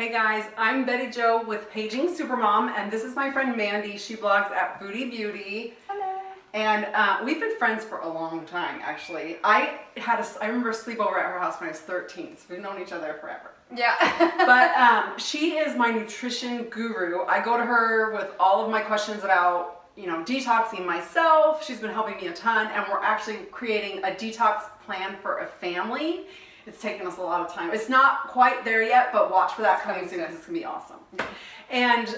Hey guys, I'm Bettijo with Paging Supermom, and this is my friend Mandy. She blogs at Foodie Beauty. Hello. And we've been friends for a long time, actually. I remember a sleepover at her house when I was 13, so we've known each other forever. Yeah. But she is my nutrition guru. I go to her with all of my questions about, detoxing myself. She's been helping me a ton, and we're actually creating a detox plan for a family. It's taken us a lot of time. It's not quite there yet, but watch for that coming soon because it's gonna be awesome. And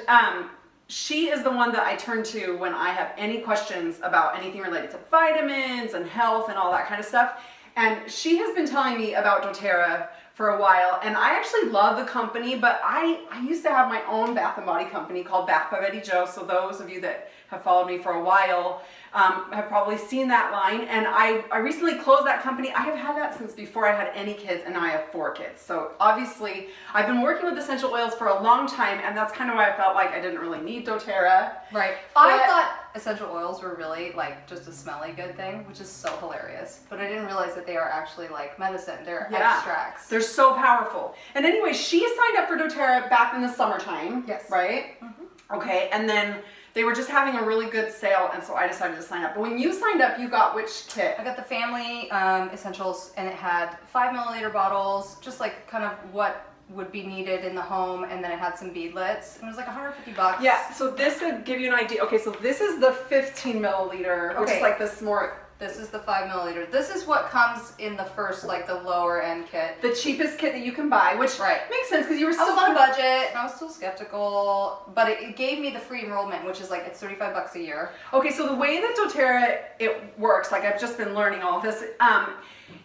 she is the one that I turn to when I have any questions about anything related to vitamins and health and all that kind of stuff. And she has been telling me about Doterra for a while, and I actually love the company, but I used to have my own bath and body company called Bath by Bettijo, so those of you that have followed me for a while have probably seen that line, and I recently closed that company. I have had that since before I had any kids, and now I have 4 kids. So obviously, I've been working with essential oils for a long time, and that's kind of why I felt like I didn't really need Doterra. Right. I thought essential oils were really like just a smelly good thing, which is so hilarious. But I didn't realize that they are actually like medicine. They're extracts. They're so powerful. And anyway, she signed up for Doterra back in the summertime. Yes. Right? Mm-hmm. Okay, and then they were just having a really good sale, and so I decided to sign up. But when you signed up, you got which kit? I got the family essentials, and it had 5 milliliter bottles, just like kind of what would be needed in the home, and then it had some beadlets, and it was like $150. Yeah, so this would give you an idea. Okay, so this is the 15 milliliter, which is like this more... This is the 5 milliliter. This is what comes in the first, like the lower end kit. The cheapest kit that you can buy, which makes sense because you were still... I was on a budget, and I was still skeptical, but it gave me the free enrollment, which is like, it's $35 a year. Okay, so the way that Doterra, it works, like I've just been learning all of this,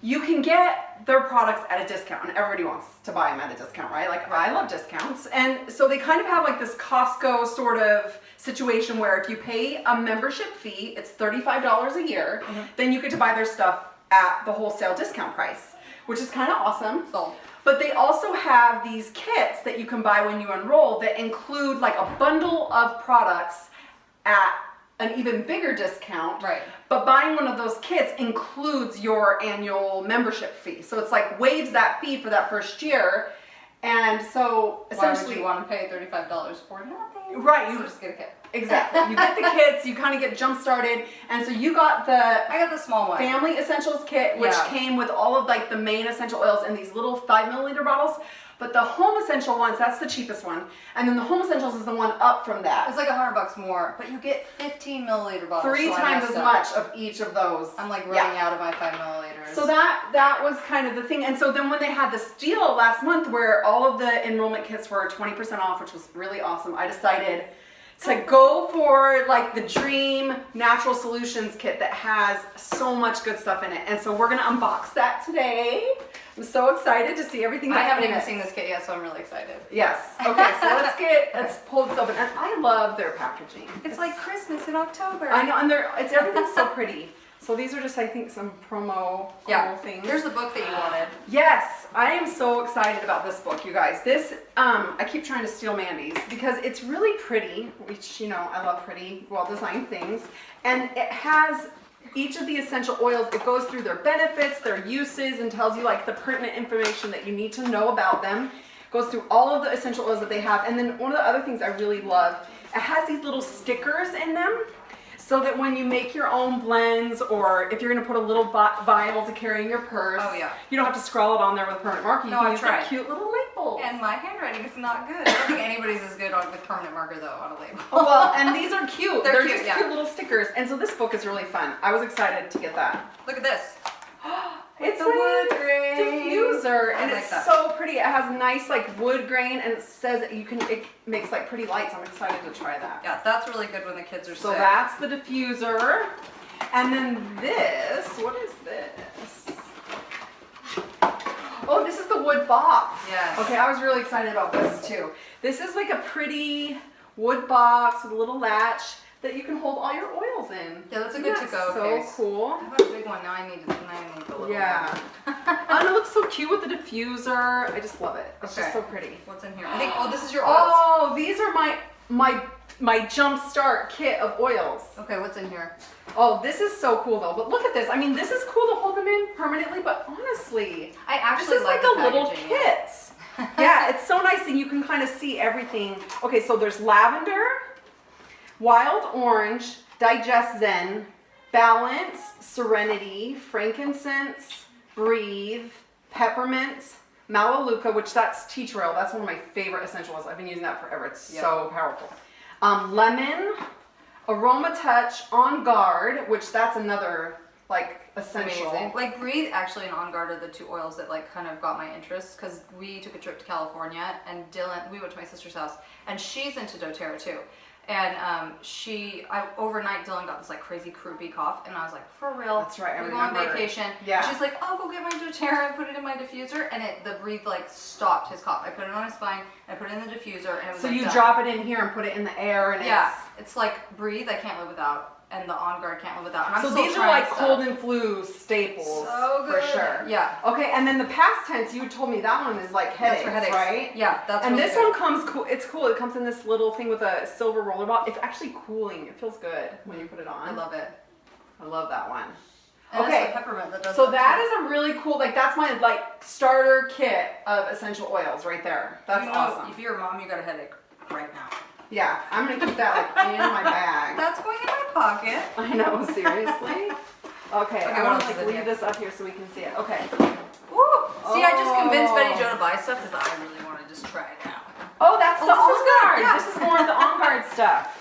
you can get their products at a discount, and everybody wants to buy them at a discount, right? Like, I love discounts. And so they kind of have like this Costco sort of situation where if you pay a membership fee, it's $35 a year, then you get to buy their stuff at the wholesale discount price, which is kind of awesome. Sold. But they also have these kits that you can buy when you enroll that include like a bundle of products at an even bigger discount. Right. But buying one of those kits includes your annual membership fee. So it's like waives that fee for that first year. And so essentially... Why would you want to pay $35 for nothing? Right. You just get a kit. Exactly. You get the kits, you kind of get jump started. And so you got the... I got the small one. Family Essentials kit, which came with all of like the main essential oils in these little 5 milliliter bottles. But the Home Essential ones, that's the cheapest one. And then the Home Essentials is the one up from that. It's like $100 more, but you get 15 milliliter bottles. 3 times as much of each of those. I'm like running out of my 5 milliliters. So that was kind of the thing. And so then when they had this deal last month where all of the enrollment kits were 20% off, which was really awesome, I decided to go for like the Dream Natural Solutions kit that has so much good stuff in it. And so we're gonna unbox that today. I'm so excited to see everything that's I haven't in even it. seen this kit yet, so I'm really excited. Yes. Okay, so let's pull this open. And I love their packaging. It's like Christmas in October. I know, and everything's so pretty. So these are just, I think, some promo things. There's the book that you wanted. Yes, I am so excited about this book, you guys. This, I keep trying to steal Mandy's because it's really pretty, which, I love pretty, well-designed things. And it has each of the essential oils. It goes through their benefits, their uses, and tells you like the pertinent information that you need to know about them. It goes through all of the essential oils that they have. And then one of the other things I really love, it has these little stickers in them. So that when you make your own blends, or if you're going to put a little vial to carry in your purse, you don't have to scrawl it on there with a permanent marker. You can use that cute little label. And my handwriting is not good. I don't think anybody's as good with permanent marker though on a label. Oh, well, and these are cute. They're cute, just cute little stickers. And so this book is really fun. I was excited to get that. Look at this. It's a a wood grain diffuser, and like it's that. so pretty. It has nice like wood grain, and it says that it makes like pretty lights. I'm excited to try that. Yeah, that's really good when the kids are sick. So that's the diffuser, and then this. What is this? Oh, this is the wood box. Yes. Okay, I was really excited about this too. This is like a pretty wood box with a little latch that you can hold all your oils in. Yeah, that's a good to-go case. So cool. I have a big one now. I need the little one. And it looks so cute with the diffuser. I just love it. It's just so pretty. What's in here? I think. Oh, this is your oils. Oh, these are my jump start kit of oils. Okay, what's in here? Oh, this is so cool though. But look at this. I mean, this is cool to hold them in permanently. But honestly, I actually this is like the a little packaging, kit. Yeah, it's so nice and you can kind of see everything. Okay, so there's lavender, wild orange, digest zen, balance, serenity, frankincense, breathe, peppermint, melaleuca, which that's tea tree oil. That's one of my favorite essential oils. I've been using that forever. It's so powerful. Lemon, aroma touch, on guard, which that's another like essential. Amazing. Like breathe actually and On Guard are the 2 oils that like kind of got my interest because we took a trip to California and Dylan, we went to my sister's house and she's into doTERRA too. And overnight Dylan got this like crazy croupy cough and I was like, for real? That's right, I we go on remember. vacation. Yeah. She's like, oh, go get my doTERRA and put it in my diffuser and the breathe like stopped his cough. I put it on his spine, I put it in the diffuser and it was So like you done. drop it in here and put it in the air and It's like breathe, I can't live without. And the On Guard can't live without. And I'm so still these are trying like stuff. cold and flu staples So good. for sure. Yeah. Okay, and then the past tense, you told me that one is like headaches, That's for headaches. right? Yeah, that's And really this good. one comes cool. It's cool. It comes in this little thing with a silver roller ball. It's actually cooling. It feels good when you put it on. I love it. I love that one. And Okay, it's the peppermint that does so that that too. is a really cool. Like that's my like starter kit of essential oils right there. That's You know, awesome. If you're a mom, you got a headache right now. Yeah, I'm gonna keep that like in my bag. That's going in my pocket. I know, seriously. Okay, I what want else to is like in leave here? this up here so we can see it. Okay. Woo! See, I just convinced Oh. Bettijo to buy stuff because I really want to just try it out. Oh, that's the this is On good, Guard. yeah. This is more of the On Guard stuff.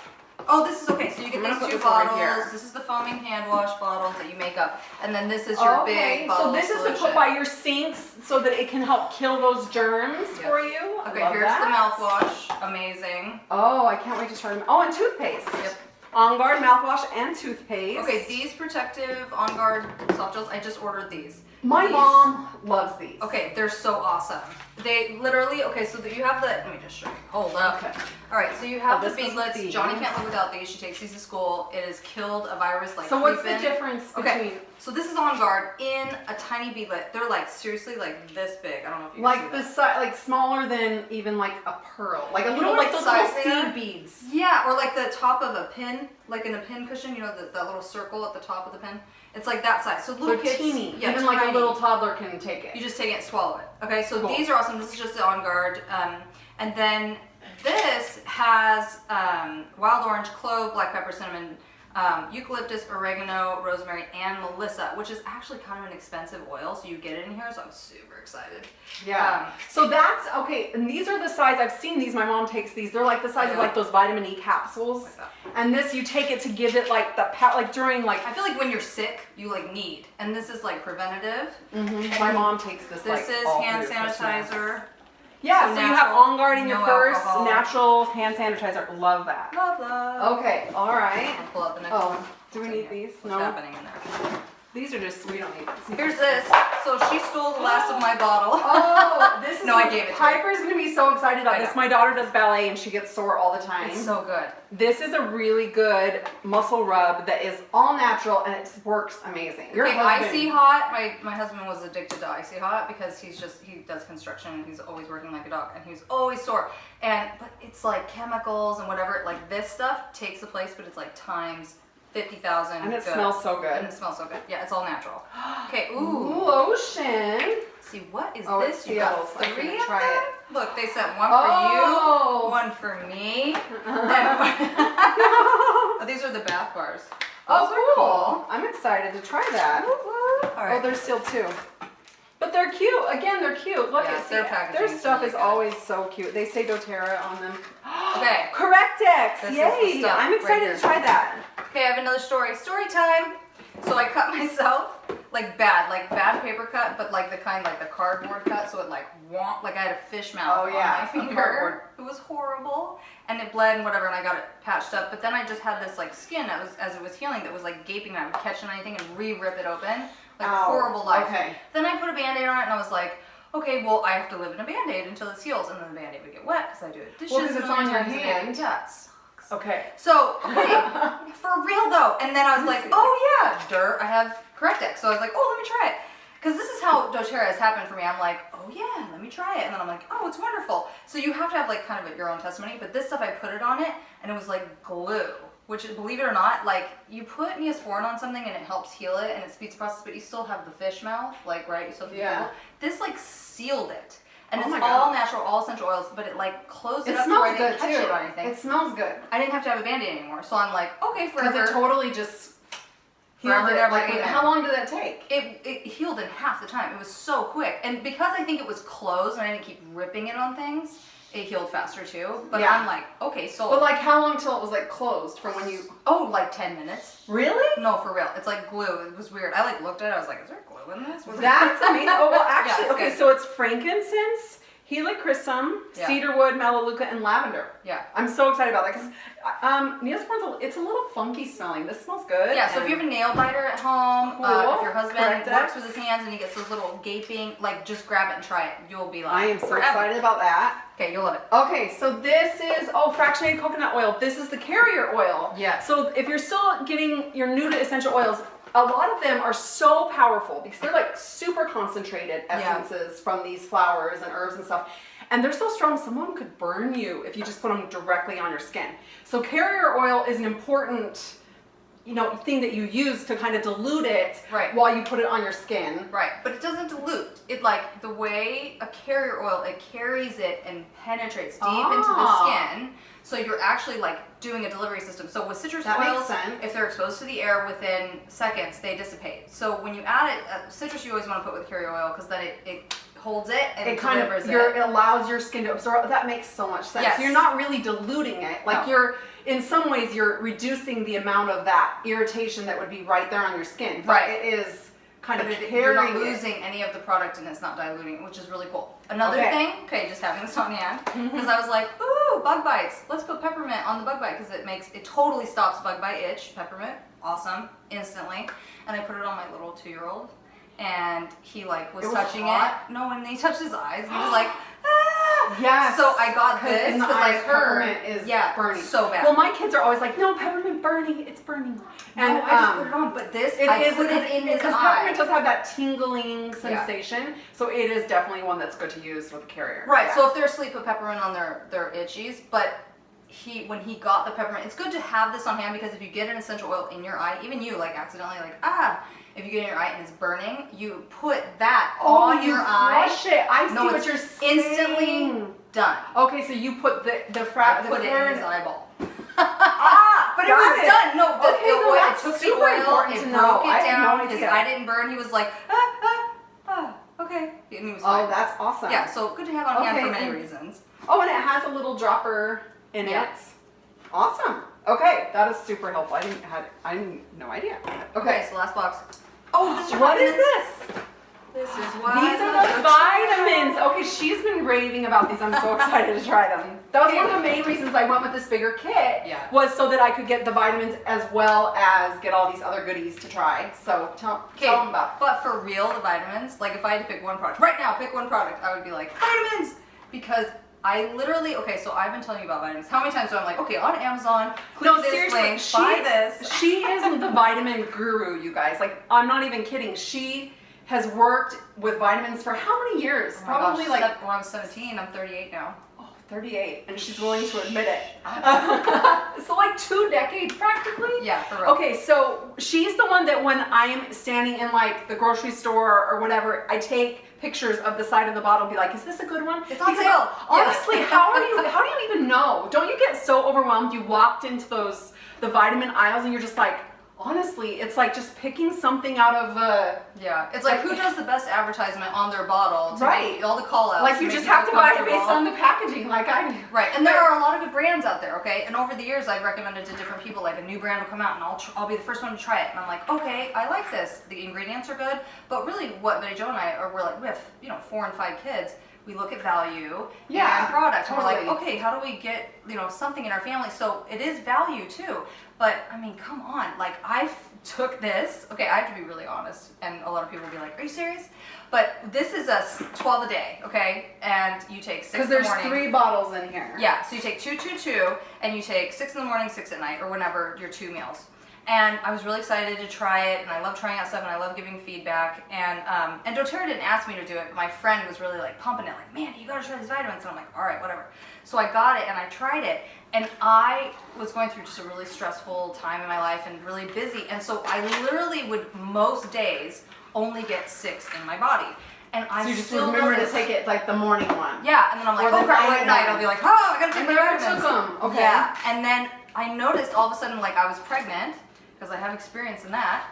Oh, this is okay. So you get I'm gonna these put 2 this over bottles. here. This is the foaming hand wash bottles that you make up, and then this is your big so bottle. this is to put by your sinks so that it can help kill those germs Yep. for you. I Okay, love here's that. the mouthwash. Amazing. Oh, I can't wait to try them. Oh, and toothpaste. Yep. On Guard mouthwash and toothpaste. Okay, these protective On Guard soft gels. I just ordered these. My These- mom loves these. Okay, they're so awesome. They literally, okay, so that you have the, let me just show you. Hold up. Okay. All right, so you have Oh, the this goes with beadlets. these. Johnny can't live without these. She takes these to school. It has killed a virus like So what's the creeping. difference Okay, between so this is On Guard in a tiny beadlet. They're like seriously like this big. I don't know if you like can the see size, like smaller than even like a pearl, like a You little, know like what those little size they are? seed beads. that. Yeah, or like the top of a pin, like in a pin cushion. You know that little circle at the top of the pin. It's like that size. So little They're kids, teeny. yeah, Even like a tiny. little toddler can take it. You just take it and swallow it. Okay, so Cool. these are awesome. This is just the On Guard. And then this has wild orange, clove, black pepper, cinnamon, eucalyptus, oregano, rosemary, and melissa, which is actually kind of an expensive oil. So you get it in here, so I'm super excited. Yeah. So that's okay. And these are the size I've seen these. My mom takes these. They're like the size of Yeah. like those vitamin E capsules. Like that. And this you take it to give it like the like during like. I feel like when you're sick, you like need. And this is like preventative. My mom takes this. This like, is all hand through Christmas. sanitizer. Yeah. So So you have natural, On Guard in your no purse. alcohol. Natural hand sanitizer. Love that. Love, love. Okay. All right. I'll pull out the next Oh, one. do we What's in need here? these? What's No. happening in there? These are just. We don't need these. Here's this. So she stole the last of my bottle. Oh, this is No, I gave it to her. Piper's gonna be so excited about I this. know. My daughter does ballet and she gets sore all the time. It's so good. This is a really good muscle rub that is all natural and it works amazing. Your Okay, husband, Icy Hot. My husband was addicted to Icy Hot because he does construction and he's always working like a dog and he was always sore. But it's like chemicals and whatever. Like this stuff takes the place, but it's like times 50,000. and it good. smells so And good. it smells so good. Yeah, it's all natural. Okay. Ooh, Ooh. lotion. See, what is Oh, it this? You got seals. I'm 3 gonna of try them? it. Look, they sent one Oh. for you, one for me. and one- These are the bath bars. Those Oh, are cool. I'm excited to try that. Woo woo. All Oh, right. they're sealed too. But they're cute. Again, they're cute. Look Yeah, at their their packaging Their is stuff really is good. always so cute. They say doTERRA on them. Okay. Correct X. This is Yay. the stuff I'm right excited here. to try that. Okay, I have another story. Story time. So I cut myself like bad paper cut, but like the kind like the cardboard cut, so it like I had a fish mouth Oh, yeah, on my a finger. cardboard. It was horrible, and it bled and whatever, and I got it patched up. But then I just had this like skin that was as it was healing that was like gaping, and I would catch on anything and re-rip it open, like Ow, horrible life. okay. Then I put a Band-Aid on it, and I was like, okay, well I have to live in a Band-Aid until it heals, and then the Band-Aid would get wet because I do it dishes. Well, 'cause it's a million on your times a day. hand. Yeah, it sucks. Okay. So, okay, for real though. And then I was Let me like, see. oh yeah, I have Correct X. So I was like, oh, let me try it. Because this is how doTERRA has happened for me. I'm like, oh yeah, let me try it. And then I'm like, oh, it's wonderful. So you have to have like kind of your own testimony. But this stuff, I put it on it and it was like glue. Which, believe it or not, like you put Neosporin on something and it helps heal it and it speeds the process, but you still have the fish mouth, like, right? You still have Yeah. This like sealed it. And Oh it's my all God. natural, all essential oils, but it like closed it, It up to where I smells didn't good catch too. it or anything. It smells good. I didn't have to have a Band-Aid anymore. So I'm like, okay, Because forever. it totally just healed Forever it. and ever, Like, amen. how long did that take? It healed in half the time. It was so quick. And because I think it was closed and I didn't keep ripping it on things, it healed faster too. But Yeah. I'm like, okay, so. But like how long till it was like closed from when you... Oh, like 10 minutes. Really? No, for real. It's like glue. It was weird. I like looked at it. I was like, is there glue in this? Was That's amazing. Oh, well, actually, Yeah, it's okay, good. so it's frankincense, helichrysum, Yeah. cedarwood, melaleuca, and lavender. Yeah. I'm so excited about that because Neosporin's, it's a little funky smelling. This smells good. Yeah, so if you have a nail biter at home, if your husband Correct works X. with his hands and he gets those little gaping, like just grab it and try it. You'll be like, I am so forever. excited about that. Okay, you'll love it. Okay, so this is, fractionated coconut oil. This is the carrier oil. Yeah. So if you're still you're new to essential oils, a lot of them are so powerful because they're like super concentrated essences from these flowers and herbs and stuff. And they're so strong, some of them could burn you if you just put them directly on your skin. So carrier oil is an important, thing that you use to kind of dilute it while you put it on your skin. Right, but it doesn't dilute. It like the way a carrier oil, it carries it and penetrates deep into the skin. So you're actually like doing a delivery system. So with citrus That makes oils, sense. if they're exposed to the air within seconds, they dissipate. So when you add it, citrus you always want to put with carrier oil because then it holds it and It kind of delivers it. it allows your skin to absorb. That makes so much sense. Yes. So you're not really diluting it. Like No. in some ways you're reducing the amount of that irritation that would be right there on your skin. But Right. it is kind of You're not carrying it. losing any of the product and it's not diluting it, which is really cool. Another Okay. thing, just having this on hand, because I was like, ooh, bug bites. Let's put peppermint on the bug bite because it totally stops bug bite itch. Peppermint, awesome, instantly. And I put it on my little 2-year-old, and he like was It was touching hot? it. No, and he touched his eyes, and he was like, ah. Yes. So I got this in the because I eyes, heard peppermint is burning. so bad. Well, my kids are always like, no, peppermint burning. It's burning. no, I just put it on, but this I put it in his because eye. peppermint does have that tingling sensation, so it is definitely one that's good to use with a carrier. Right. Yeah. So if they're asleep, put peppermint on their itchies. But when he got the peppermint, it's good to have this on hand because if you get an essential oil in your eye, even you like accidentally if you get in your eye and it's burning, you put that on your eye. Flush it. I see No, what it's you're saying. instantly done. Okay, so you put the I put it in his eyeball. But it got was it. done. No, the Okay, no, oil, that's it took the super oil, important it to broke know. it I had no down. His idea. eye didn't burn. He was like, okay. And he was Oh, fine. that's awesome. Yeah, so good to have on hand Okay, for many and- reasons. Oh, and it has a little dropper in Yeah. it. Awesome. Okay, that is super helpful. I had no idea. Okay, so last box. Oh, this is your What is vitamins. this? This is what These are the vitamins. Okay, she's been raving about these. I'm so excited to try them. That was one of the main reasons I went with this bigger kit. Yeah. Was so that I could get the vitamins as well as get all these other goodies to try. So tell them about it. But for real, the vitamins, like if I had to pick one product, right now, pick one product, I would be like, vitamins! Because I literally, so I've been telling you about vitamins. How many times do I'm like, okay, on Amazon, click No, this seriously, link, buy this. She is the vitamin guru, you guys. Like, I'm not even kidding. She has worked with vitamins for how many years? Oh my Probably gosh, like when I was 17, I'm 38 now. 38, and she's willing to admit it. So like 2 decades practically. Yeah, for real. Okay, so she's the one that when I am standing in like the grocery store or whatever, I take pictures of the side of the bottle and be like, is this a good one? It's on Because sale. Honestly, Yeah. how do you even know? Don't you get so overwhelmed? You walked into the vitamin aisles and you're just like, honestly, it's like just picking something out of Yeah, it's like who does the best advertisement on their bottle to Right. make all the call outs. like you just have to buy it based on the packaging, like I do. Right, and there are a lot of good brands out there, okay? And over the years, I've recommended to different people, like a new brand will come out and I'll be the first one to try it. And I'm like, okay, I like this. The ingredients are good. But really what Bettijo and I are, we're like, we have, 4 and 5 kids. We look at value and product. Totally. And we're like, okay, how do we get, something in our family? So it is value too. But I mean, come on. Like I took this, okay, I have to be really honest. And a lot of people will be like, are you serious? But this is a 12 a day, okay? And you take 6 in the Because morning. there's 3 bottles in here. Yeah, so you take 2, 2, 2, and you take 6 in the morning, 6 at night, or whenever your 2 meals. And I was really excited to try it, and I love trying out stuff, and I love giving feedback. And doTERRA didn't ask me to do it, but my friend was really like pumping it, like, man, you gotta try these vitamins. And I'm like, all right, whatever. So I got it, and I tried it, and I was going through just a really stressful time in my life and really busy. And so I literally would most days only get 6 in my body. And I So you just still remember to notice- take it like the morning one. Yeah, and then I'm like, Or oh the crap, night at night one. I'll be like, oh, I gotta take And my never vitamins. took 'em. Okay. Yeah, and then I noticed all of a sudden, like I was pregnant, because I have experience in that.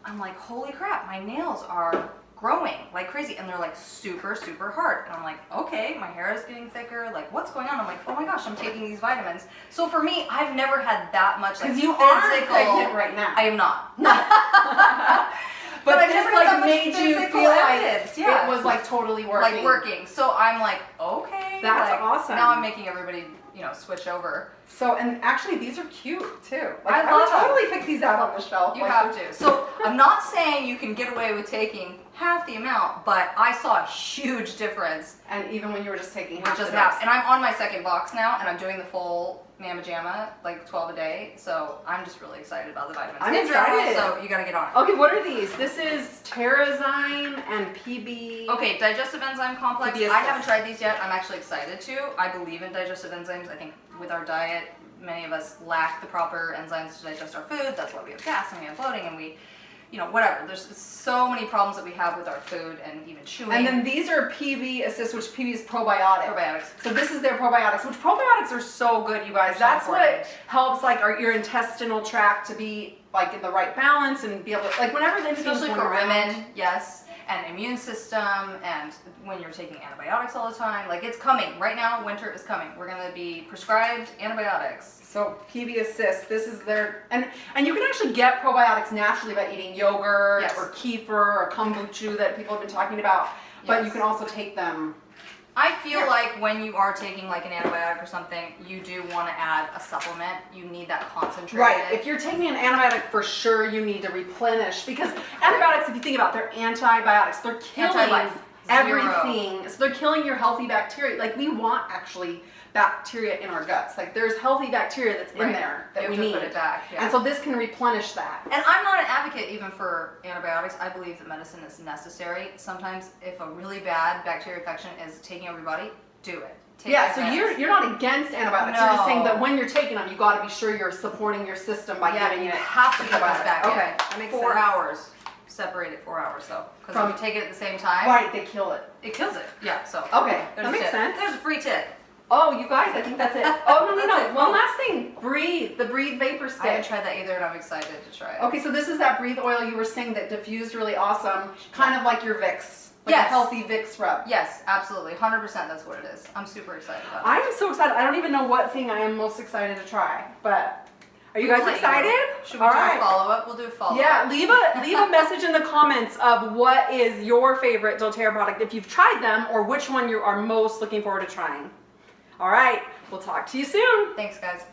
I'm like, holy crap, my nails are growing like crazy, and they're like super, super hard. And I'm like, okay, my hair is getting thicker. Like, what's going on? I'm like, oh my gosh, I'm taking these vitamins. So for me, I've never had that much like Because you are physical. pregnant right now. I am not. But I've this never had that much like made you physical feel evidence, like yeah. it was like totally working. Like working. So I'm like, okay. That's like, awesome. Now I'm making everybody, switch over. So, and actually these are cute too. Like, I would love them. totally pick these out on the shelf. You like, have to. So I'm not saying you can get away with taking half the amount, but I saw a huge difference And even when you were just taking with half just the half. dose. And I'm on my second box now, and I'm doing the full Mamma Jamma, like 12 a day. So I'm just really excited about the vitamins. I'm in general, excited. So you gotta get on it. Okay, what are these? This is Terrazyme and PB. Okay, digestive enzyme complex. PB I haven't Assist. tried these yet. I'm actually excited to. I believe in digestive enzymes. I think with our diet, many of us lack the proper enzymes to digest our food. That's why we have gas and we have bloating and we, whatever. There's so many problems that we have with our food and even chewing. And then these are PB Assist, which PB is probiotic. probiotics. So this is their probiotics, which probiotics are so good, you guys. So That's important. what helps like your intestinal tract to be like in the right balance and be able to, like whenever they Especially for women, yes, and immune system, and when you're taking antibiotics all the time. Like, it's coming. Right now, winter is coming. We're going to be prescribed antibiotics. So PB Assist, this is their, and you can actually get probiotics naturally by eating yogurt Yes. or kefir or kombucha that people have been talking about, but Yes. you can also take them. I feel Yeah. like when you are taking like an antibiotic or something, you do want to add a supplement. You need that concentrated. Right, if you're taking an antibiotic, for sure you need to replenish, because antibiotics, if you think about it, they're antibiotics, they're killing Anti-life. everything. So they're killing your healthy bacteria. Like, we want actually bacteria in our guts. Like, there's healthy bacteria that's in Right. there that You we have to need. put it back, yeah. And so this can replenish that. And I'm not an advocate even for antibiotics. I believe that medicine is necessary. Sometimes if a really bad bacteria infection is taking over your body, do it. Take Yeah, so antibiotics. you're not against antibiotics. You're just saying No. that when you're taking them, you got to be sure you're supporting your system by Yeah, giving you it have to get this antibiotics. back Okay, in. that makes 4 sense. hours. Separate it 4 hours though. Because From- if you take it at the same time, Right, they kill it. it kills it. Yeah, so. Okay, There's that a makes tip. sense. There's a free tip. Oh, you guys, I think that's it. Oh, no. That's it. One Oh. last thing. Breathe, the Breathe Vapor I haven't Stick. tried that either, and I'm excited to try it. Okay, so this is that Breathe oil you were saying that diffused really awesome, kind of like your Vicks. Like Yes. a healthy Vicks rub. Yes, absolutely. 100% that's what it is. I'm super excited about it. I am so excited. I don't even know what thing I am most excited to try, but are you guys We'll let you excited? know. Should we All do right. a follow-up? We'll do a follow-up. Yeah, leave a message in the comments of what is your favorite Doterra product, if you've tried them, or which one you are most looking forward to trying. All right, we'll talk to you soon. Thanks, guys.